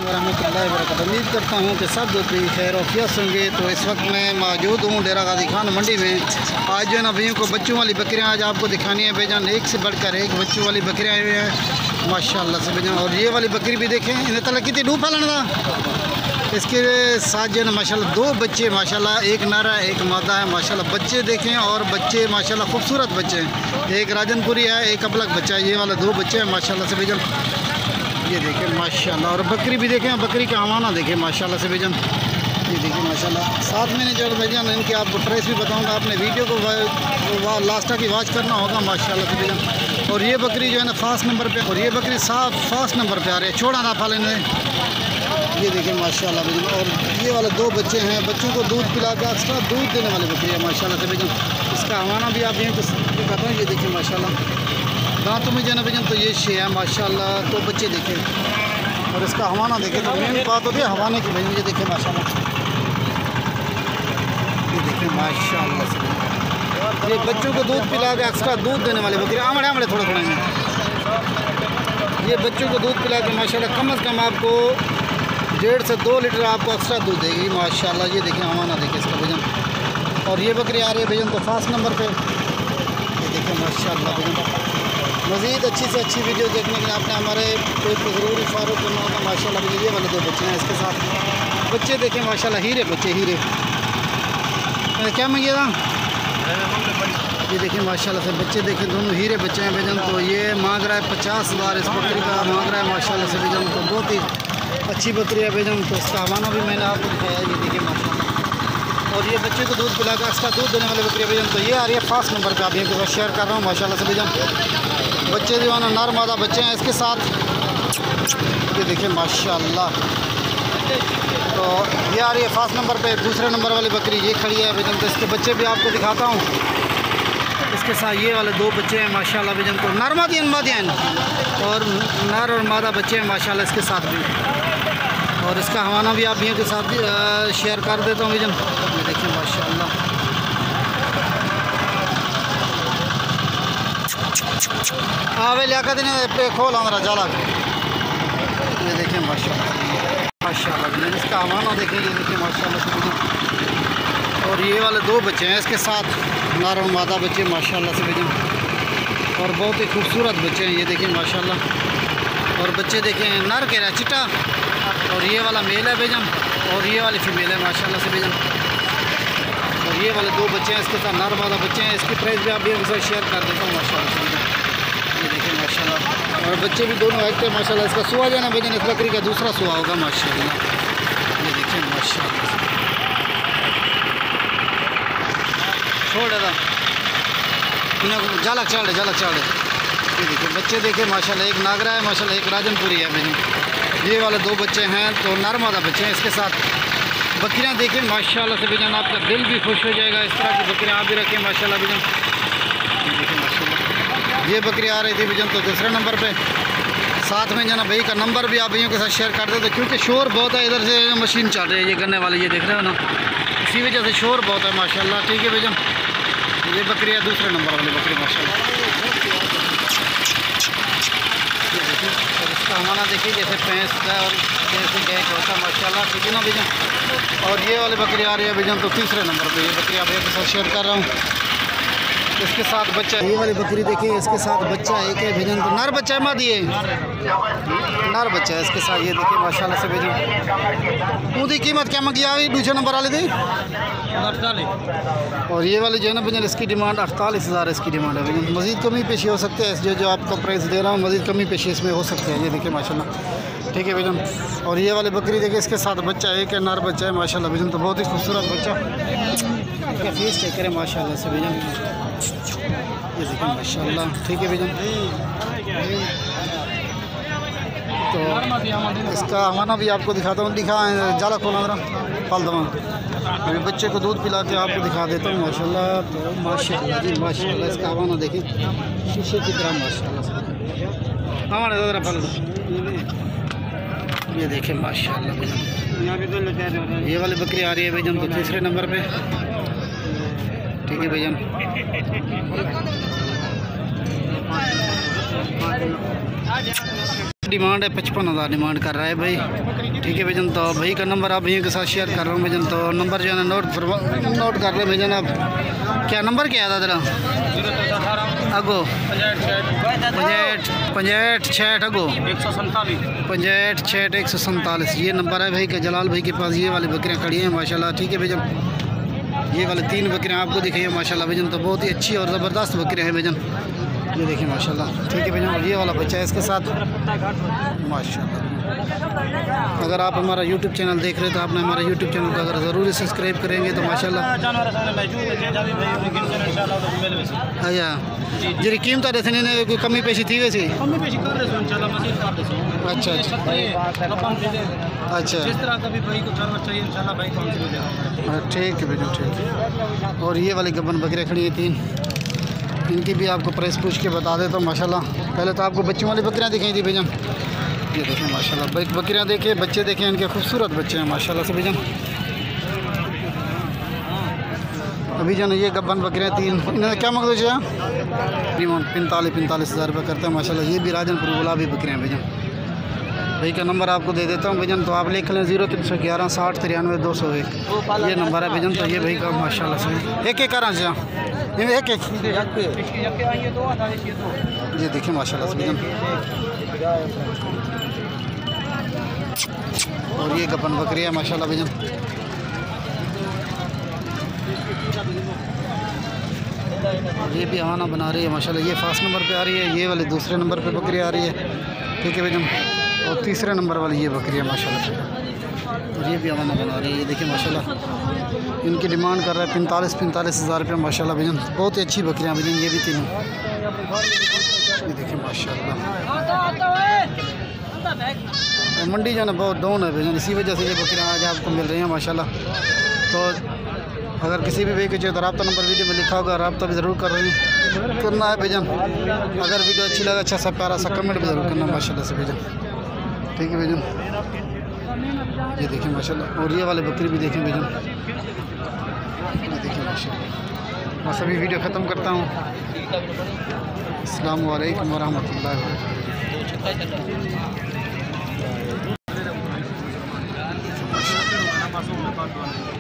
वरहमतुल्लाहि वबरकातुहू। उम्मीद करता हूँ कि सब लोग खैर औफियत होंगे। तो इस वक्त मैं मौजूद हूँ डेरा गाजी खान मंडी में। आज जो है ना भैया को बच्चों वाली बकरियाँ आज आपको दिखानी है बेजान। एक से बढ़कर एक बच्चों वाली बकरियाँ आई हुई हैं माशाल्लाह से बेजान। और ये वाली बकरी भी देखें, इन्हें तला कितनी डूब पालन था। इसके साथ जो है ना माशाल्लाह दो बच्चे माशाल्लाह, एक नर है एक मादा है माशाल्लाह। बच्चे देखें और बच्चे माशाल्लाह खूबसूरत बच्चे हैं। एक राजनपुरी है एक अबलग बच्चा है। ये वाला दो बच्चे हैं माशाल्लाह से बेजान। ये देखें माशाल्लाह। और बकरी भी देखें, बकरी का हवाना देखें माशाल्लाह से बेजान। ये देखिए माशाल्लाह। साथ में जो बेजान इनके आपको प्राइस भी बताऊंगा। आपने वीडियो को लास्ट तक वॉच करना होगा माशाल्लाह से बेजान। और ये बकरी जो है ना फास्ट नंबर पे, और ये बकरी साफ फास्ट नंबर पे आ रही है, छोड़ा ना पाले ने। ये देखिए माशाल्लाह बेजान। और ये वाले दो बच्चे हैं, बच्चों को दूध पिला के एक्स्ट्रा दूध देने वाली बकरी है माशाल्लाह से बेजान। इसका हवाना भी आप यहीं दिखाता हूँ। ये देखिए माशाल्लाह दांतों में जो है ना बेजान तो ये शे है माशाल्लाह। तो बच्चे देखें और इसका हवाना देखें। तो मेन बात होती है हवाने की बेजान। ये देखें माशाल्लाह, ये देखें माशाल्लाह से। ये बच्चों को दूध पिला के एक्स्ट्रा दूध देने वाली बकरी। आमड़े आमड़े थोड़ा थोड़ा हैं। ये बच्चों को दूध पिला के माशाल्लाह कम से कम आपको 1.5 से 2 लीटर आपको एक्स्ट्रा दूध देगी माशाल्लाह। ये देखें हवाना देखें इसका बेजान। और ये बकरी आ रही है बेजान तो फास्ट नंबर पे। ये देखें माशाल्लाह बेजान। मज़ीद अच्छी से अच्छी वीडियो देखने के लिए आपने हमारे पेज को ज़रूर फॉलो करना होगा माशाल्लाह। ये वाले दो बच्चे हैं, इसके साथ बच्चे देखें माशाल्लाह। हीरे बच्चे, हीरे क्या मांगिए था। ये देखें माशाल्लाह से बच्चे देखें, दोनों हीरे बच्चे हैं बेजन। तो ये मांग रहा है 50,000 इस बकरी का मांग रहा है माशाल्लाह से बेजन। तो बहुत ही अच्छी बकरी है बेजन। तो इसका हवाना भी मैंने आपको दिखाया। ये देखिए माशाल्लाह। और ये बच्चे को दूध पिला कर एक्स्ट्रा दूध देने वाली बकरी है बेजन। तो ये आ रही है फास्ट नंबर पे, आप इनके साथ शेयर कर रहा हूँ माशाल्लाह से बेजन। बच्चे जो है ना नर मादा बच्चे हैं इसके साथ। ये देखिए माशाल्लाह। तो ये आ रही है फास्ट नंबर पे। दूसरे नंबर वाली बकरी ये खड़ी है बेजन। तो इसके बच्चे भी आपको दिखाता हूँ। इसके साथ ये वाले दो बच्चे हैं माशाल्लाह बेजन। तो नर मादियान और नर और मादा बच्चे हैं माशाल्लाह इसके साथ भी। और इसका हवाना भी आप के साथ शेयर कर देता हूँ बेजन। ये देखिए माशाल्लाह। आवे लिया कर पे खोल हमारा जाला। ये देखिए माशाल्लाह माशाल्लाह। इसका हवाना देखें। ये देखिए माशाल्लाह। और ये वाले दो बच्चे हैं इसके साथ, नर और मादा बच्चे माशाल्लाह से बेजन। और बहुत ही खूबसूरत बच्चे हैं। ये देखिए माशाल्लाह। और बच्चे देखें, नर कह रहा है चिट्टा और ये वाला मेल है बेजन और ये वाली फीमेल है माशाल्लाह से बेजन। और ये वाले दो बच्चे हैं इसके साथ, नर मादा बच्चे हैं। इसकी प्राइस भी आप भी उनके साथ शेयर कर देता हूँ माशाल्लाह से बेजन। ये देखिए माशाल्लाह। और बच्चे भी दोनों एक्टिव माशाल्लाह। इसका सुहा जो है ना बेजन, इस बकरी का दूसरा सुहा होगा माशाल्लाह। ये देखिए माशाल्लाह। छोड़ दादा झालक चाड़ झालक चाड़। ये देखिए बच्चे देखे माशाल्लाह। एक नागरा है माशाल्लाह, एक राजनपुरी है बेजन। ये वाले दो बच्चे हैं तो नर मादा बच्चे हैं इसके साथ। बकरियां देखें माशाल्लाह से बेजन, आपका दिल भी खुश हो जाएगा। इस तरह की बकरियां आप भी रखें माशाल्लाह बेजन। ये देखें माशाल्लाह। ये बकरी आ रही थी बेजन तो दूसरे नंबर पे। साथ में जना भाई का नंबर भी आप भैया के साथ शेयर कर देते, क्योंकि शोर बहुत है इधर से मशीन चल रही है ये गन्ने वाली। ये देख रहे हो ना, इसी वजह से शोर बहुत है माशाल्लाह। ठीक है बेजन। ये बकरी है दूसरे नंबर वाली बकरी माशाल्लाह। और इसका हमारा देखिए जैसे भैंस का और जैसे गाय का होता है माशाल्लाह। ठीक है ना बेजन। और ये वाली बकरी आ रही है बेजन तो तीसरे नंबर पे। ये बकरी आप के साथ शेयर कर रहा हूँ। इसके साथ बच्चा, ये वाली बकरी देखिए इसके साथ बच्चा एक है बेजन। तो नर बच्चा है मादी है, नर बच्चा है इसके साथ। ये देखिए माशाल्लाह से बेजन। उनकी कीमत क्या मंगी आ गई दूसरे नंबर वाले दी 48। और ये वाली जो है ना बेजन इसकी डिमांड 48,000 इसकी डिमांड है बेजन। मज़ीद कमी पेशी हो सकते हैं। जो आपका प्राइस दे रहा हूँ मज़ीद कमी पेशी इसमें हो सकते हैं। ये देखिए माशाल्लाह। ठीक है बेजन। और ये वाली बकरी देखिए इसके साथ बच्चा एक है, नर बच्चा है माशाल्लाह बेजन। तो बहुत ही खूबसूरत बच्चा। फीस चेक करें माशाल्लाह से बेजन। ये देखिए माशाल्लाह। ठीक है बेजन। तो इसका हवाना भी आपको दिखाता हूँ। दिखा जाला खोला जरा फल दवा। अभी बच्चे को दूध पिला के आपको दिखा देता हूँ माशाल्लाह। तो माशाल्लाह जी माशाल्लाह। इसका हवाना देखिए शीशे की तरह माशाल्लाह। हमारे ज़रा फल ये देखें माशाल्लाह बेजन। ये वाली बकरी आ रही है बेजन तो तीसरे नंबर पे। ठीक है बेजन। डिमांड है 55,000 डिमांड कर रहा है भाई। ठीक है भैजन, तो भाई का नंबर आप भैया के साथ शेयर कर रहा हूँ भैजन। तो नंबर जो है ना नोट कर ले भैजन। आप क्या नंबर क्या था तेरा? अगो 65 अगो 65 147 ये नंबर है भाई का। जलाल भाई के पास ये वाली बकरियाँ खड़ी हैं माशाल्लाह। ठीक है भैजन, ये वाले 3 बकरियाँ आपको दिखाई माशाल्लाह भैजन। तो बहुत ही अच्छी और ज़बरदस्त बकरियाँ हैं भैजन, ये देखिए माशाल्लाह। ठीक है भैया, और ये वाला बच्चा है इसके साथ माशाल्लाह। अगर आप हमारा YouTube चैनल देख रहे हैं तो आपने हमारा YouTube चैनल को अगर ज़रूर सब्सक्राइब करेंगे तो माशाल्लाह। अच्छा जी कीमत रहते नहीं कोई कमी पेशी थी वैसे? अच्छा अच्छा ठीक है भैया, ठीक है। और ये वाली गबन बकरियाँ खड़ी हैं 3, इनकी भी आपको प्राइस पूछ के बता देता हूँ माशाल्लाह। पहले तो आपको बच्चों वाली बकरियाँ दिखाई थी भैजन, ये देखें माशाल्लाह। बकरियाँ देखिए, बच्चे देखें, इनके खूबसूरत बच्चे हैं माशाल्लाह से भैजन। अभी जन ये गब्बन बकरियाँ 3, इन्होंने क्या मांग दो 45,000 रुपये करते हैं माशाल्लाह। ये भी राजनपुर गुलाबी बकरियाँ भैजन। भाई का नंबर आपको दे देता हूँ भैजन, तो आप लिख लें 0311 60 93 201 ये नंबर है भैजन। तो ये भाई का माशाल्लाह से एक करा एक ये देखिए माशाल्लाह से भैजन। और ये गबन बकरियाँ माशाल्लाह भैजन। ये भी हवाना बना रही है माशाल्लाह। ये फर्स्ट नंबर पे आ रही है, ये वाले दूसरे नंबर पे बकरी आ रही है। ठीक है भैजन, और तीसरे नंबर वाली ये बकरी है माशाल्लाह। और ये भी हवाना बना रही है, ये देखिए माशाल्लाह। इनकी डिमांड कर रहा है 45,000 रुपये माशाल्लाह भैजन। बहुत ही अच्छी बकरियाँ भैजन, ये भी 3, ये देखिए माशाल्लाह। मंडी जो है ना बहुत डाउन है भैजन, इसी वजह से ये बकरियाँ आज आपको मिल रही हैं माशाल्लाह। तो अगर किसी भी भाई को चाहिए तो रब्ता नंबर वीडियो में लिखा होगा, रब्ता भी ज़रूर करना है भैजन। अगर वीडियो अच्छी लगा, अच्छा सा प्यारा सा कमेंट भी ज़रूर करना माशाल्लाह से भैजन। ठीक है भैजन, ये देखिए माशाल्लाह। और ये वाले बकरी भी देखें भैजन, ये देखिए माशाल्लाह। बस अभी वीडियो ख़त्म करता हूँ। अस्सलामु अलैकुम वरहमतुल्लाहि वबरकातुहू।